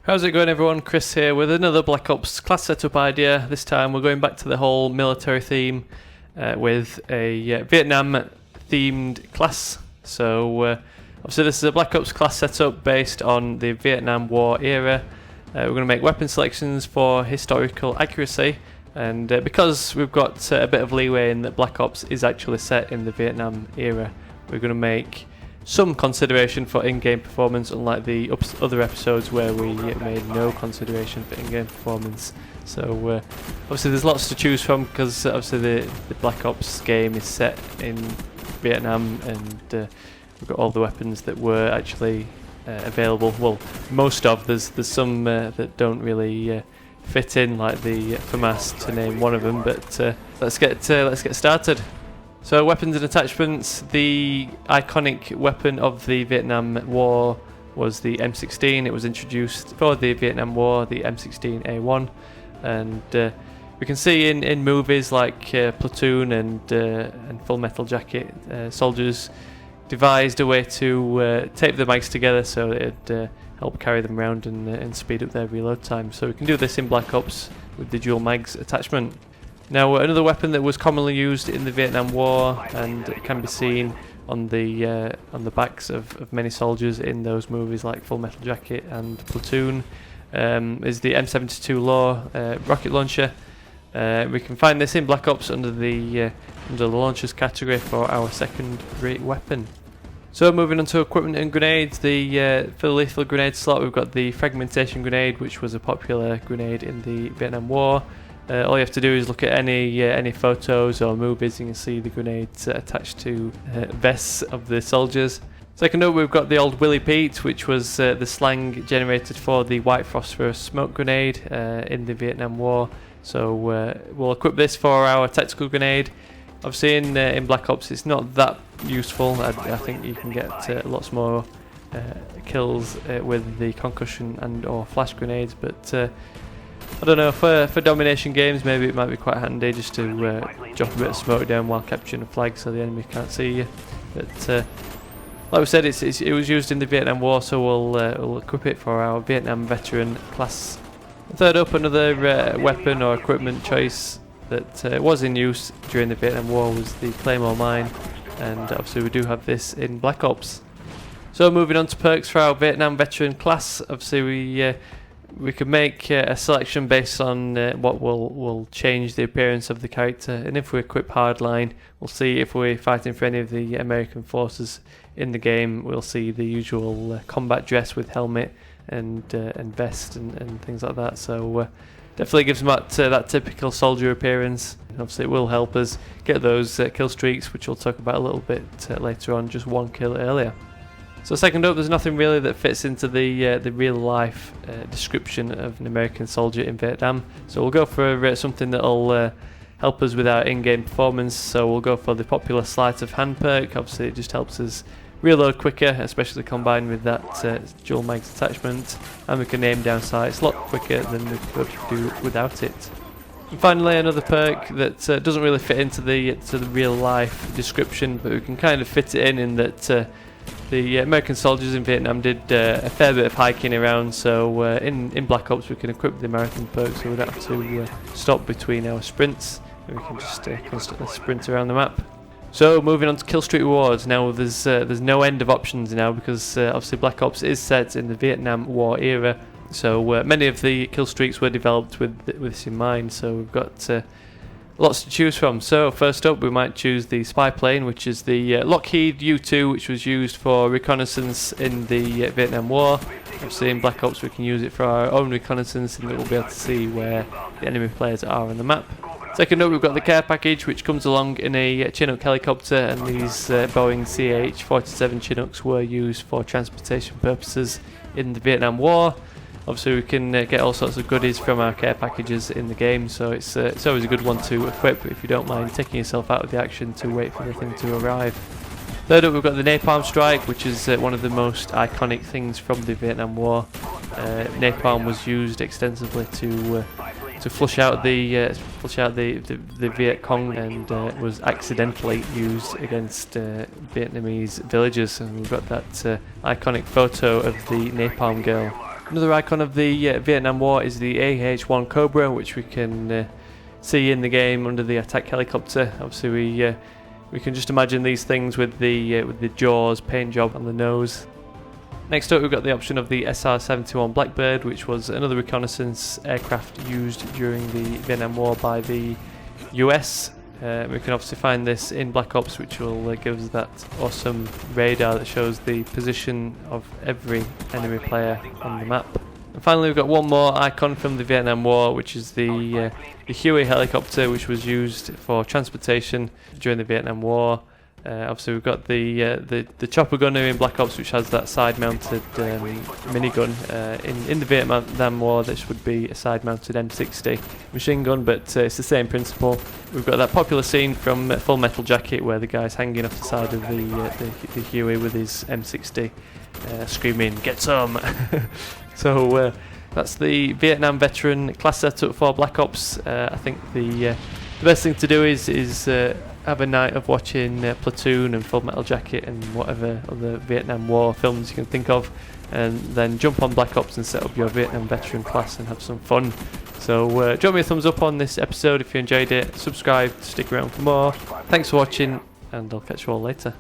How's it going, everyone? Chris here with another Black Ops class setup idea. This time we're going back to the whole military theme with a Vietnam themed class. So obviously this is a Black Ops class setup based on the Vietnam War era. We're going to make weapon selections for historical accuracy, and because we've got a bit of leeway in that Black Ops is actually set in the Vietnam era, we're going to make some consideration for in-game performance, unlike the other episodes where we made no consideration for in-game performance. So obviously there's lots to choose from, because obviously the Black Ops game is set in Vietnam, and we've got all the weapons that were actually available. Well, most of there's some that don't really fit in, like the FAMAS, to name one of them. But let's get started. So weapons and attachments. The iconic weapon of the Vietnam War was the M16. It was introduced for the Vietnam War, the M16A1, and we can see in movies like Platoon and Full Metal Jacket, soldiers devised a way to tape the mags together so it'd help carry them around and speed up their reload time. So we can do this in Black Ops with the dual mags attachment. Now, another weapon that was commonly used in the Vietnam War and can be seen on the backs of many soldiers in those movies like Full Metal Jacket and Platoon is the M72 rocket launcher. We can find this in Black Ops under the launchers category for our second-rate weapon. So moving on to equipment and grenades, for the lethal grenade slot we've got the fragmentation grenade, which was a popular grenade in the Vietnam War. All you have to do is look at any photos or movies, and you can see the grenades attached to vests of the soldiers. Second up, we've got the old Willie Pete, which was the slang generated for the white phosphorus smoke grenade in the Vietnam War. So we'll equip this for our tactical grenade. Obviously in Black Ops it's not that useful. I think you can get lots more kills with the concussion and or flash grenades, but I don't know, for domination games maybe it might be quite handy just to drop a bit of smoke down while capturing a flag so the enemy can't see you. But like we said, it was used in the Vietnam War, so we'll equip it for our Vietnam veteran class. Third up, another weapon or equipment choice that was in use during the Vietnam War was the Claymore mine, and obviously we do have this in Black Ops. So moving on to perks for our Vietnam veteran class, obviously we can make a selection based on what will change the appearance of the character, and if we equip Hardline, we'll see if we're fighting for any of the American forces in the game, we'll see the usual combat dress with helmet and vest and things like that. So definitely gives them that typical soldier appearance. Obviously it will help us get those kill streaks, which we'll talk about a little bit later on, just one kill earlier. So second up, there's nothing really that fits into the real life description of an American soldier in Vietnam. So we'll go for something that'll help us with our in-game performance. So we'll go for the popular Sleight of Hand perk. Obviously it just helps us reload quicker, especially combined with that dual mags attachment, and we can aim down sights a lot quicker than we could do without it. And finally, another perk that doesn't really fit into the real life description, but we can kind of fit it in that the American soldiers in Vietnam did a fair bit of hiking around, so in Black Ops we can equip the American perk, so we don't have to stop between our sprints, and we can just constantly sprint around the map. So moving on to kill streak rewards. Now there's no end of options now, because obviously Black Ops is set in the Vietnam War era, so many of the kill streaks were developed with this in mind, so we've got lots to choose from. So first up we might choose the spy plane, which is the Lockheed U-2, which was used for reconnaissance in the Vietnam War. Obviously in Black Ops we can use it for our own reconnaissance, and we'll be able to see where the enemy players are on the map. Second up, we've got the care package, which comes along in a Chinook helicopter, and these Boeing CH-47 Chinooks were used for transportation purposes in the Vietnam War. Obviously we can get all sorts of goodies from our care packages in the game, so it's always a good one to equip if you don't mind taking yourself out of the action to wait for the thing to arrive. Third up, we've got the napalm strike, which is one of the most iconic things from the Vietnam War. Napalm was used extensively to flush out the Viet Cong, and was accidentally used against Vietnamese villagers, and we've got that iconic photo of the napalm girl Another icon of the Vietnam War is the AH-1 Cobra, which we can see in the game under the attack helicopter. Obviously we can just imagine these things with the jaws, paint job on the nose. Next up we've got the option of the SR71 Blackbird, which was another reconnaissance aircraft used during the Vietnam War by the US. We can obviously find this in Black Ops, which will give us that awesome radar that shows the position of every enemy player on the map. And finally we've got one more icon from the Vietnam War, which is the Huey helicopter, which was used for transportation during the Vietnam War. Obviously we've got the chopper gunner in Black Ops, which has that side-mounted minigun. In the Vietnam War this would be a side-mounted M16 machine gun, but it's the same principle. We've got that popular scene from Full Metal Jacket where the guy's hanging off the side of the Huey with his M60 screaming, "Get some!" So that's the Vietnam veteran class setup for Black Ops. I think the best thing to do is have a night of watching Platoon and Full Metal Jacket and whatever other Vietnam War films you can think of, and then jump on Black Ops and set up your Vietnam veteran class and have some fun. So drop me a thumbs up on this episode if you enjoyed it, subscribe, stick around for more. Thanks for watching, and I'll catch you all later.